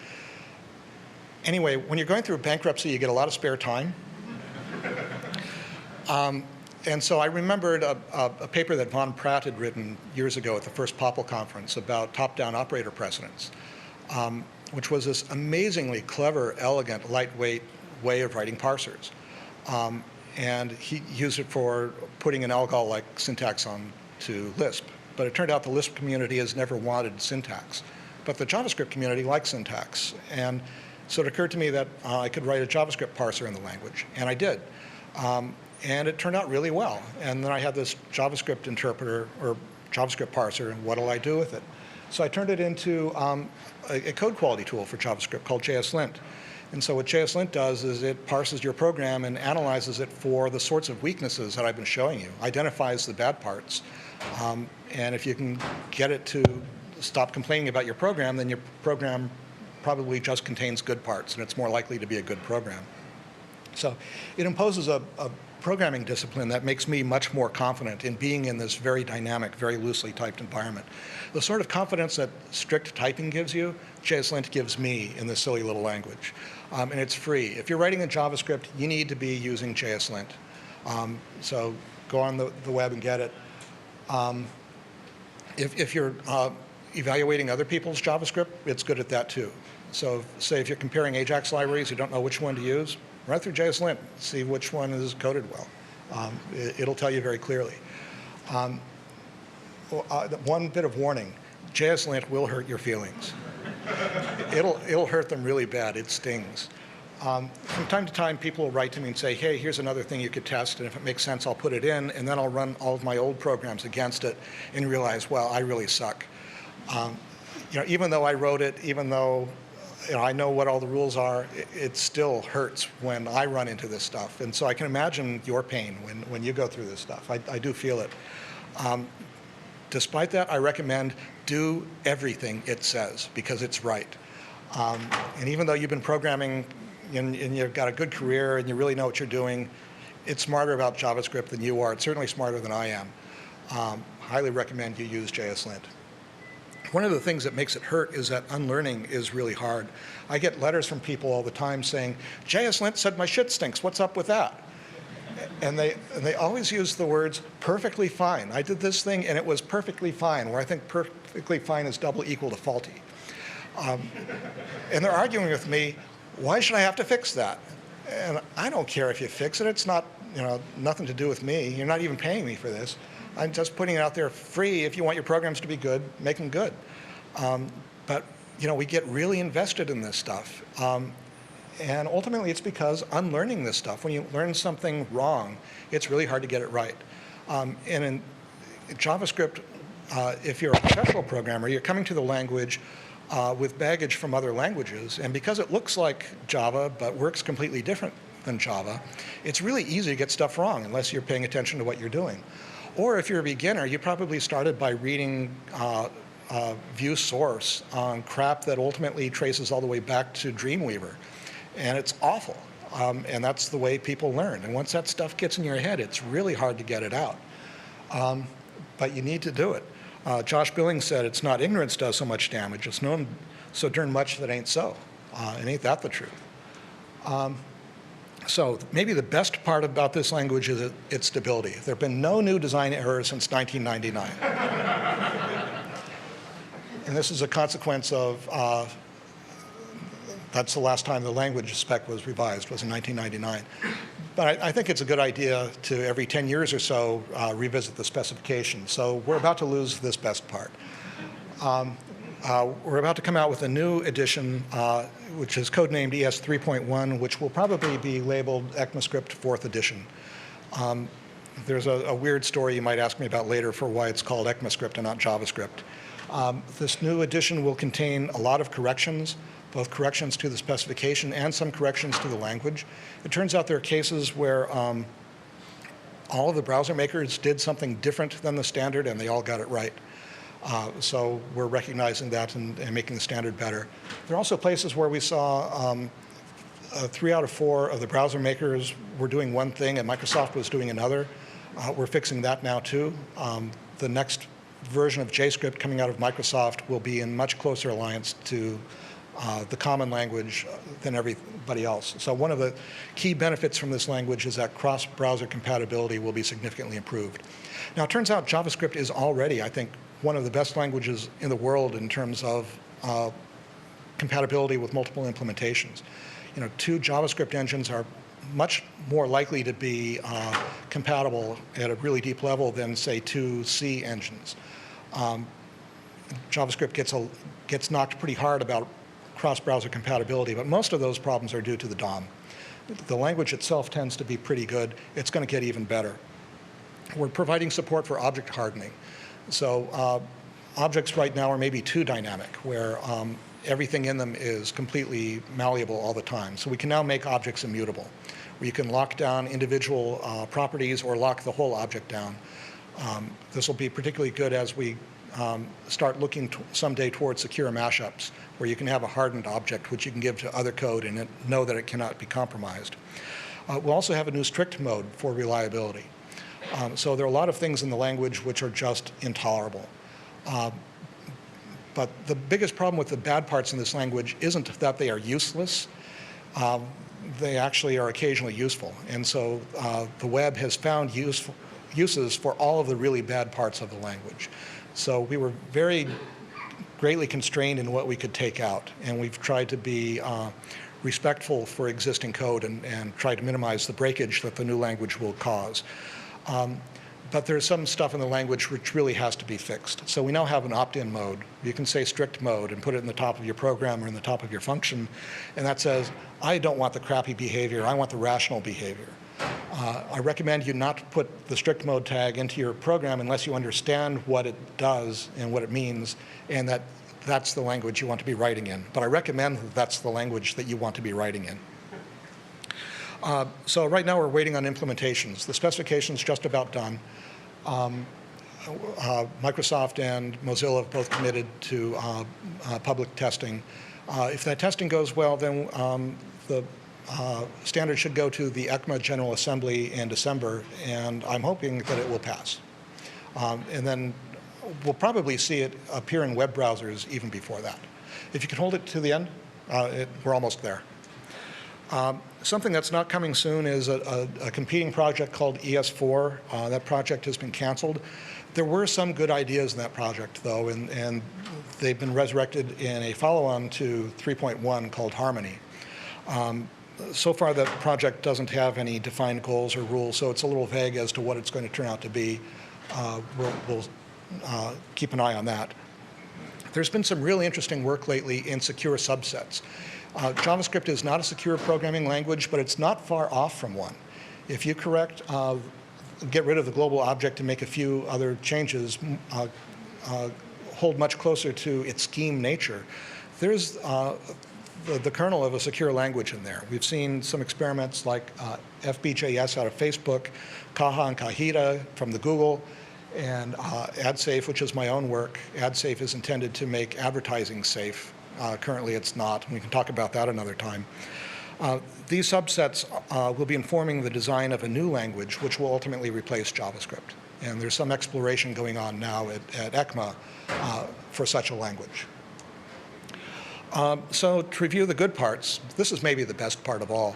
anyway, when you're going through bankruptcy, you get a lot of spare time. And so I remembered a paper that Von Pratt had written years ago at the first POPL conference about top-down operator precedence, which was this amazingly clever, elegant, lightweight way of writing parsers. And he used it for putting an algol-like syntax onto Lisp. But it turned out the Lisp community has never wanted syntax. But the JavaScript community likes syntax. And so it occurred to me that I could write a JavaScript parser in the language. And I did. And it turned out really well. And then I had this JavaScript interpreter, or JavaScript parser, and what'll I do with it? So I turned it into a code quality tool for JavaScript called JSLint. And so what JSLint does is it parses your program and analyzes it for the sorts of weaknesses that I've been showing you, identifies the bad parts. And if you can get it to stop complaining about your program, then your program probably just contains good parts, and it's more likely to be a good program. So it imposes a programming discipline that makes me much more confident in being in this very dynamic, very loosely typed environment. The sort of confidence that strict typing gives you, JSLint gives me in this silly little language. And it's free. If you're writing in JavaScript, you need to be using JSLint. So go on the web and get it. If you're evaluating other people's JavaScript, it's good at that too. So say if you're comparing Ajax libraries, you don't know which one to use, run through JSLint, see which one is coded well. It'll tell you very clearly. One bit of warning, JSLint will hurt your feelings. It'll hurt them really bad. It stings. From time to time, people will write to me and say, hey, here's another thing you could test, and if it makes sense, I'll put it in, and then I'll run all of my old programs against it and realize, well, I really suck. Even though I wrote it, even though I know what all the rules are, it still hurts when I run into this stuff. And so I can imagine your pain when you go through this stuff. I do feel it. Despite that, I recommend do everything it says, because it's right. And even though you've been programming and you've got a good career and you really know what you're doing, it's smarter about JavaScript than you are. It's certainly smarter than I am. Highly recommend you use JSLint. One of the things that makes it hurt is that unlearning is really hard. I get letters from people all the time saying, JSLint said my shit stinks. What's up with that? And they always use the words perfectly fine. I did this thing and it was perfectly fine, where I think perfectly fine is double equal to faulty. And they're arguing with me, why should I have to fix that? And I don't care if you fix it. It's not, nothing to do with me. You're not even paying me for this. I'm just putting it out there free. If you want your programs to be good, make them good. But we get really invested in this stuff. And ultimately, it's because unlearning this stuff, when you learn something wrong, it's really hard to get it right. And in JavaScript, if you're a professional programmer, you're coming to the language with baggage from other languages. And because it looks like Java but works completely different than Java, it's really easy to get stuff wrong unless you're paying attention to what you're doing. Or if you're a beginner, you probably started by reading view source on crap that ultimately traces all the way back to Dreamweaver. And it's awful. And that's the way people learn. And once that stuff gets in your head, it's really hard to get it out. But you need to do it. Josh Billings said it's not ignorance does so much damage, it's known so darn much that ain't so. And ain't that the truth? So maybe the best part about this language is its stability. There have been no new design errors since 1999. And this is a consequence of, that's the last time the language spec was revised, was in 1999. But I think it's a good idea to, every 10 years or so, revisit the specification. So we're about to lose this best part. We're about to come out with a new edition, which is codenamed ES 3.1, which will probably be labeled ECMAScript 4th edition. There's a weird story you might ask me about later for why it's called ECMAScript and not JavaScript. This new edition will contain a lot of corrections, both corrections to the specification and some corrections to the language. It turns out there are cases where all of the browser makers did something different than the standard and they all got it right. So we're recognizing that and making the standard better. There are also places where we saw 3 out of 4 of the browser makers were doing one thing and Microsoft was doing another. We're fixing that now too. The next version of JScript coming out of Microsoft will be in much closer alliance to the common language than everybody else. So one of the key benefits from this language is that cross-browser compatibility will be significantly improved. Now, it turns out JavaScript is already, I think, one of the best languages in the world in terms of compatibility with multiple implementations. 2 JavaScript engines are much more likely to be compatible at a really deep level than, say, 2 C engines. JavaScript gets knocked pretty hard about cross-browser compatibility, but most of those problems are due to the DOM. The language itself tends to be pretty good. It's going to get even better. We're providing support for object hardening. So objects right now are maybe too dynamic, where everything in them is completely malleable all the time. So we can now make objects immutable, where you can lock down individual properties or lock the whole object down. This will be particularly good as we start looking someday towards secure mashups, where you can have a hardened object which you can give to other code and know that it cannot be compromised. We'll also have a new strict mode for reliability. So there are a lot of things in the language which are just intolerable. But the biggest problem with the bad parts in this language isn't that they are useless. They actually are occasionally useful. And so the web has found uses for all of the really bad parts of the language. So we were very greatly constrained in what we could take out. And we've tried to be respectful for existing code and try to minimize the breakage that the new language will cause. But there's some stuff in the language which really has to be fixed. So we now have an opt-in mode. You can say strict mode and put it in the top of your program or in the top of your function. And that says, I don't want the crappy behavior. I want the rational behavior. I recommend you not put the strict mode tag into your program unless you understand what it does and what it means, and that's the language you want to be writing in. But I recommend that that's the language that you want to be writing in. So right now we're waiting on implementations. The specification's just about done. Microsoft and Mozilla have both committed to public testing. If that testing goes well, then the standard should go to the ECMA General Assembly in December, and I'm hoping that it will pass. And then we'll probably see it appear in web browsers even before that. If you can hold it to the end, we're almost there. Something that's not coming soon is a competing project called ES4. That project has been canceled. There were some good ideas in that project, though, and they've been resurrected in a follow-on to 3.1 called Harmony. So far, that project doesn't have any defined goals or rules, so it's a little vague as to what it's going to turn out to be. We'll keep an eye on that. There's been some really interesting work lately in secure subsets. JavaScript is not a secure programming language, but it's not far off from one. If you get rid of the global object and make a few other changes, hold much closer to its scheme nature, there's the kernel of a secure language in there. We've seen some experiments like FBJS out of Facebook, Caja and Cajita from the Google, and AdSafe, which is my own work. AdSafe is intended to make advertising safe. Currently it's not, and we can talk about that another time. These subsets will be informing the design of a new language which will ultimately replace JavaScript. And there's some exploration going on now at ECMA for such a language. So to review the good parts, this is maybe the best part of all.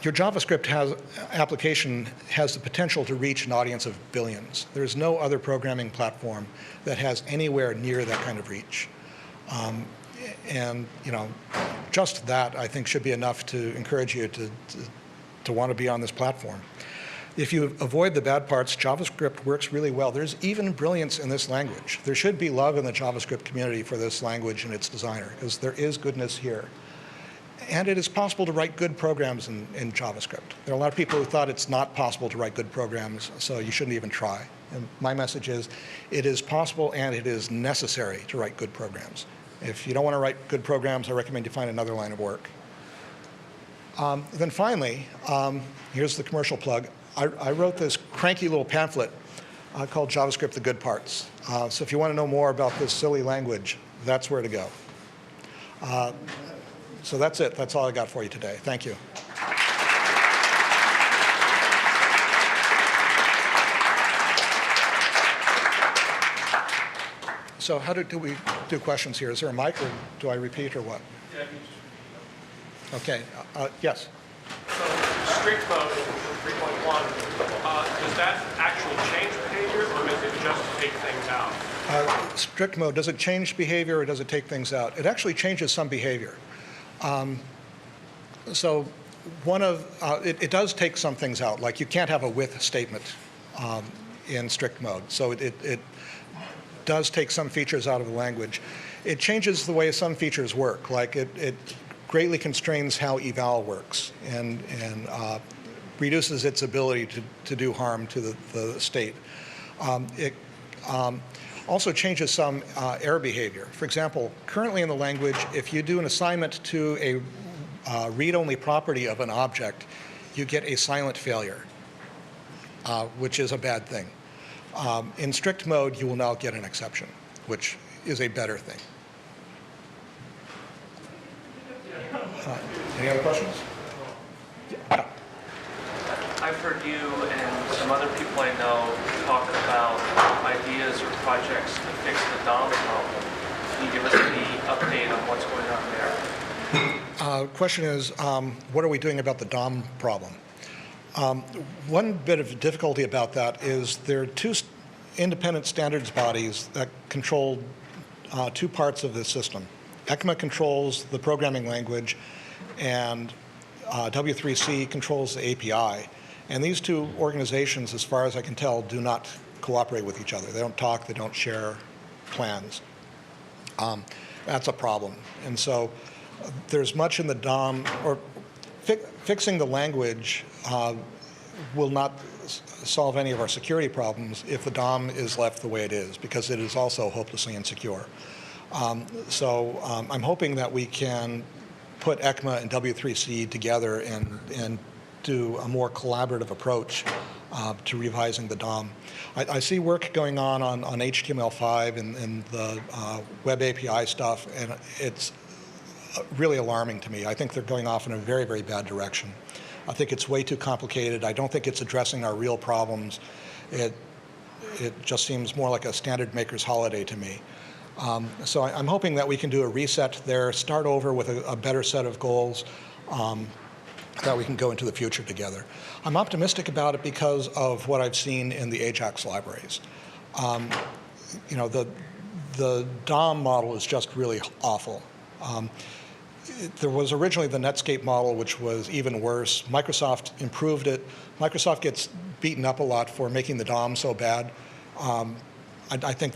Your JavaScript application has the potential to reach an audience of billions. There's no other programming platform that has anywhere near that kind of reach. And just that, I think, should be enough to encourage you to want to be on this platform. If you avoid the bad parts, JavaScript works really well. There's even brilliance in this language. There should be love in the JavaScript community for this language and its designer, because there is goodness here. And it is possible to write good programs in JavaScript. There are a lot of people who thought it's not possible to write good programs, so you shouldn't even try. And my message is, it is possible and it is necessary to write good programs. If you don't want to write good programs, I recommend you find another line of work. Then finally, here's the commercial plug. I wrote this cranky little pamphlet called JavaScript: The Good Parts. So if you want to know more about this silly language, that's where to go. So that's it. That's all I got for you today. Thank you. So how do we do questions here? Is there a mic, or do I repeat, or what? Yeah, Okay. Yes. so strict mode in 3.1, does that actually change behavior, or does it just take things out? Strict mode, does it change behavior or does it take things out? It actually changes some behavior. So it does take some things out, like you can't have a with statement in strict mode. So it does take some features out of the language. It changes the way some features work, like it greatly constrains how eval works and reduces its ability to do harm to the state. It also changes some error behavior. For example, currently in the language, if you do an assignment to a read-only property of an object, you get a silent failure, which is a bad thing. In strict mode, you will now get an exception, which is a better thing. Any other questions? Yeah. I've heard you and some other people I know talk about ideas or projects to fix the DOM problem. Can you give us any update on what's going on there? Question is, what are we doing about the DOM problem? One bit of difficulty about that is there are two independent standards bodies that control two parts of the system. ECMA controls the programming language, and W3C controls the API. And these two organizations, as far as I can tell, do not cooperate with each other. They don't talk, they don't share plans. That's a problem. And so there's much in the DOM, or fixing the language will not solve any of our security problems if the DOM is left the way it is, because it is also hopelessly insecure. So I'm hoping that we can put ECMA and W3C together and do a more collaborative approach to revising the DOM. I see work going on HTML5 and the web API stuff, and it's really alarming to me. I think they're going off in a very, very bad direction. I think it's way too complicated. I don't think it's addressing our real problems. It just seems more like a standard maker's holiday to me. So I'm hoping that we can do a reset there, start over with a better set of goals that we can go into the future together. I'm optimistic about it because of what I've seen in the Ajax libraries. You know, the DOM model is just really awful. There was originally the Netscape model, which was even worse. Microsoft improved it. Microsoft gets beaten up a lot for making the DOM so bad. I think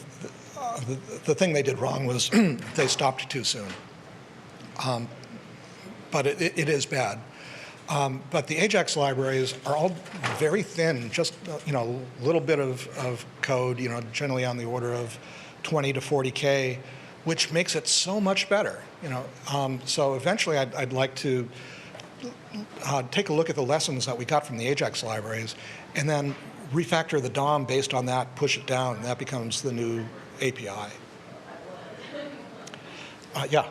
the thing they did wrong was they stopped too soon. But it is bad. But the Ajax libraries are all very thin, just a little bit of code, generally on the order of 20 to 40K, which makes it so much better. So eventually I'd like to take a look at the lessons that we got from the Ajax libraries, and then refactor the DOM based on that, push it down, and that becomes the new API. Yeah.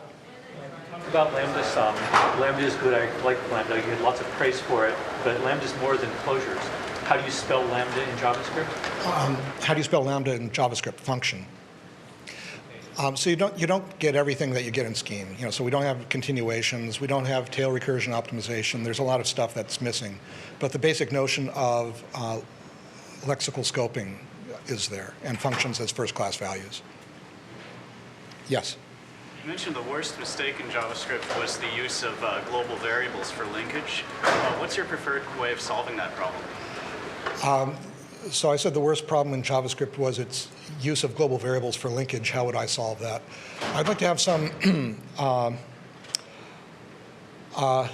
About Lambda some. Lambda is good. I like Lambda. You get lots of praise for it, but Lambda is more than closures. How do you spell Lambda in JavaScript? How do you spell Lambda in JavaScript? Function. So you don't get everything that you get in Scheme. So we don't have continuations. We don't have tail recursion optimization. There's a lot of stuff that's missing, but the basic notion of lexical scoping is there, and functions as first-class values. Yes. You mentioned the worst mistake in JavaScript was the use of global variables for linkage. What's your preferred way of solving that problem? So I said the worst problem in JavaScript was its use of global variables for linkage. How would I solve that? I'd like to have some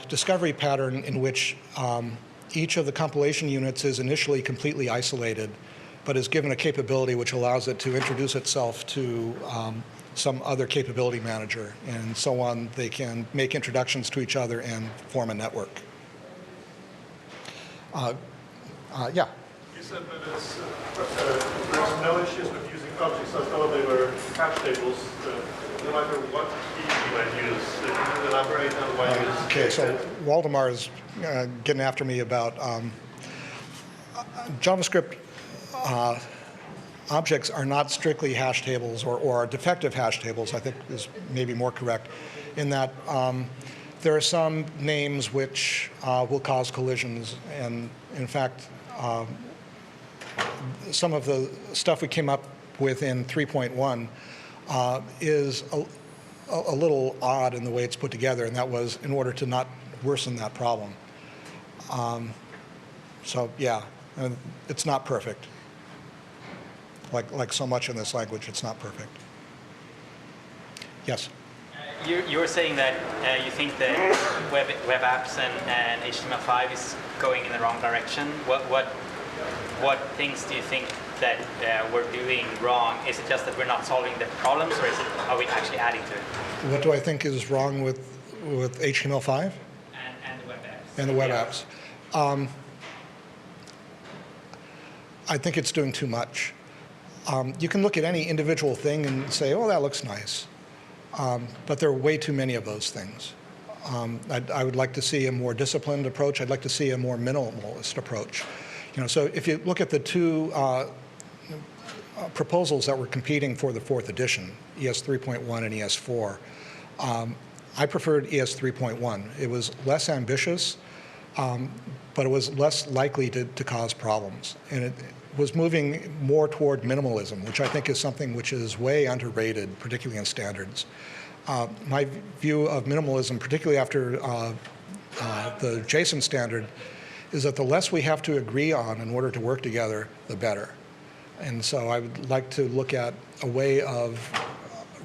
discovery pattern in which each of the compilation units is initially completely isolated, but is given a capability which allows it to introduce itself to some other capability manager, and so on. They can make introductions to each other and form a network. Yeah. You said that there's no issues with using objects as though they were hash tables, no matter what key you might use. Can you elaborate on why you use? Okay, so Waldemar is getting after me about JavaScript. Objects are not strictly hash tables, or defective hash tables, I think is maybe more correct, in that there are some names which will cause collisions, and in fact, some of the stuff we came up with in 3.1 is a little odd in the way it's put together, and that was in order to not worsen that problem. So yeah, it's not perfect. Like so much in this language, it's not perfect. Yes? You were saying that you think that web apps and HTML5 is going in the wrong direction. What things do you think that we're doing wrong? Is it just that we're not solving the problems, or are we actually adding to it? What do I think is wrong with HTML5? And the web apps. And the web apps. I think it's doing too much. You can look at any individual thing and say, oh, that looks nice. But there are way too many of those things. I would like to see a more disciplined approach. I'd like to see a more minimalist approach. So if you look at the two proposals that were competing for the 4th edition, ES 3.1 and ES 4, I preferred ES 3.1. It was less ambitious, but it was less likely to cause problems. And it was moving more toward minimalism, which I think is something which is way underrated, particularly in standards. My view of minimalism, particularly after the JSON standard, is that the less we have to agree on in order to work together, the better. And so I would like to look at a way of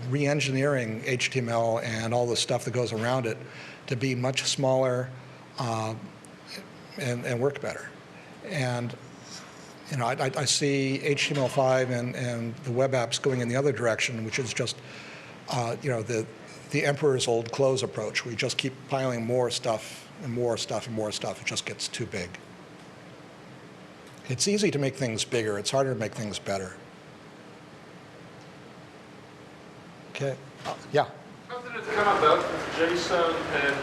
re-engineering HTML and all the stuff that goes around it to be much smaller and work better. And I see HTML5 and the web apps going in the other direction, which is just the emperor's old clothes approach. We just keep piling more stuff and more stuff and more stuff. It just gets too big. It's easy to make things bigger. It's harder to make things better. Okay. Yeah. How did it come about that JSON and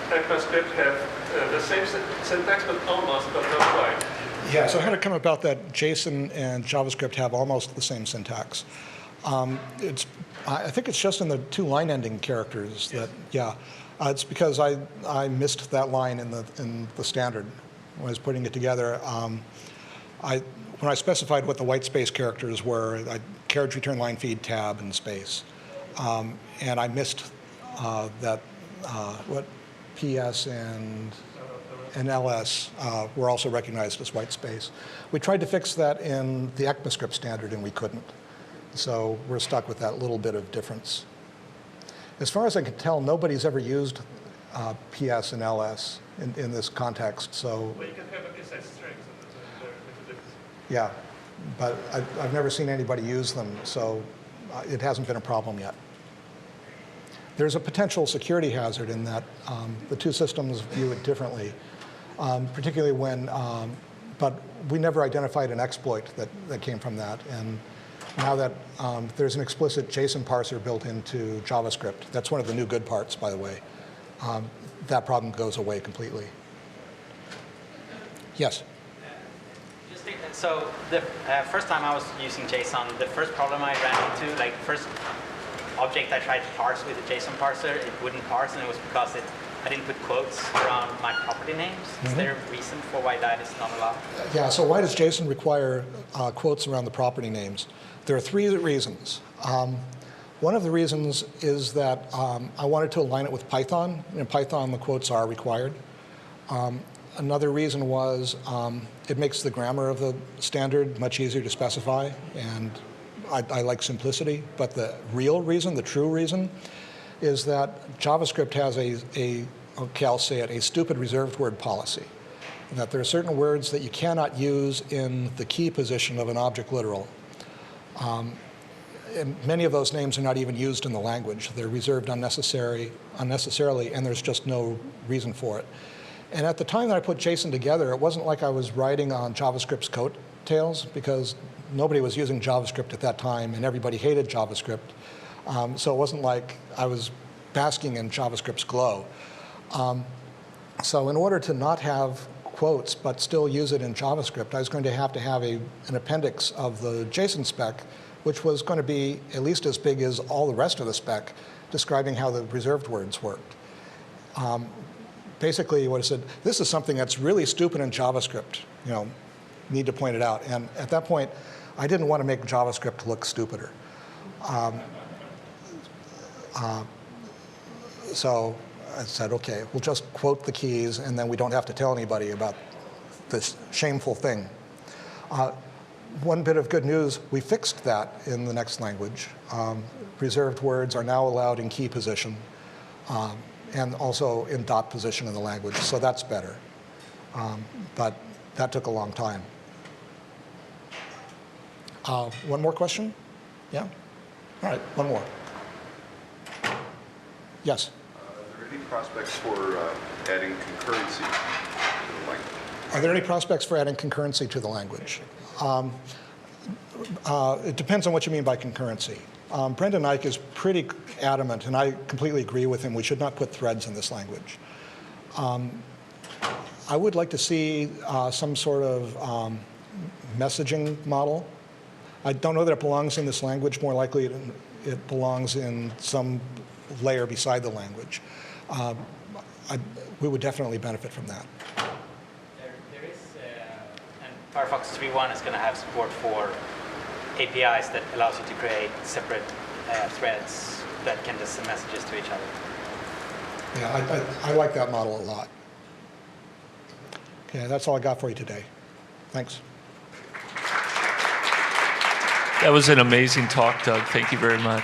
ECMAScript have the same syntax, but almost, but not quite? Yeah, so how did it come about that JSON and JavaScript have almost the same syntax? I think it's just in the two line-ending characters that, yeah. It's because I missed that line in the standard when I was putting it together. When I specified what the white space characters were, carriage return line feed tab and space, and I missed that what PS and LS were also recognized as white space. We tried to fix that in the ECMAScript standard, and we couldn't. So we're stuck with that little bit of difference. As far as I can tell, nobody's ever used PS and LS in this context. So Well, you can have inside strings, and there's a difference. yeah, but I've never seen anybody use them, so it hasn't been a problem yet. There's a potential security hazard in that the two systems view it differently, particularly when, but we never identified an exploit that came from that. And now that there's an explicit JSON parser built into JavaScript, that's one of the new good parts, by the way, that problem goes away completely. Yes? So the first time I was using JSON, the first problem I ran into, like first object I tried to parse with a JSON parser, it wouldn't parse, and it was because I didn't put quotes around my property names. Is there a reason for why that is not allowed? Yeah, so why does JSON require quotes around the property names? There are three reasons. One of the reasons is that I wanted to align it with Python. In Python, the quotes are required. Another reason was it makes the grammar of the standard much easier to specify, and I like simplicity. But the real reason, the true reason, is that JavaScript has okay, I'll say it, a stupid reserved word policy. And that there are certain words that you cannot use in the key position of an object literal. And many of those names are not even used in the language. They're reserved unnecessarily, and there's just no reason for it. And at the time that I put JSON together, it wasn't like I was riding on JavaScript's coattails, because nobody was using JavaScript at that time, and everybody hated JavaScript. So it wasn't like I was basking in JavaScript's glow. So in order to not have quotes but still use it in JavaScript, I was going to have an appendix of the JSON spec, which was going to be at least as big as all the rest of the spec, describing how the reserved words worked. Basically, what I said, this is something that's really stupid in JavaScript. You know, need to point it out. And at that point, I didn't want to make JavaScript look stupider. So I said, okay, we'll just quote the keys, and then we don't have to tell anybody about this shameful thing. One bit of good news, we fixed that in the next language. Reserved words are now allowed in key position, and also in dot position in the language, so that's better. But that took a long time. One more question? Yeah? All right, one more. Yes? Are there any prospects for adding concurrency to the language? Are there any prospects for adding concurrency to the language? It depends on what you mean by concurrency. Brendan Eich is pretty adamant, and I completely agree with him, we should not put threads in this language. I would like to see some sort of messaging model. I don't know that it belongs in this language. More likely it belongs in some layer beside the language. We would definitely benefit from that. There is, and Firefox 3.1 is going to have support for APIs that allows you to create separate threads that can just send messages to each other. Yeah, I like that model a lot. Okay, that's all I got for you today. Thanks. That was an amazing talk, Doug. Thank you very much.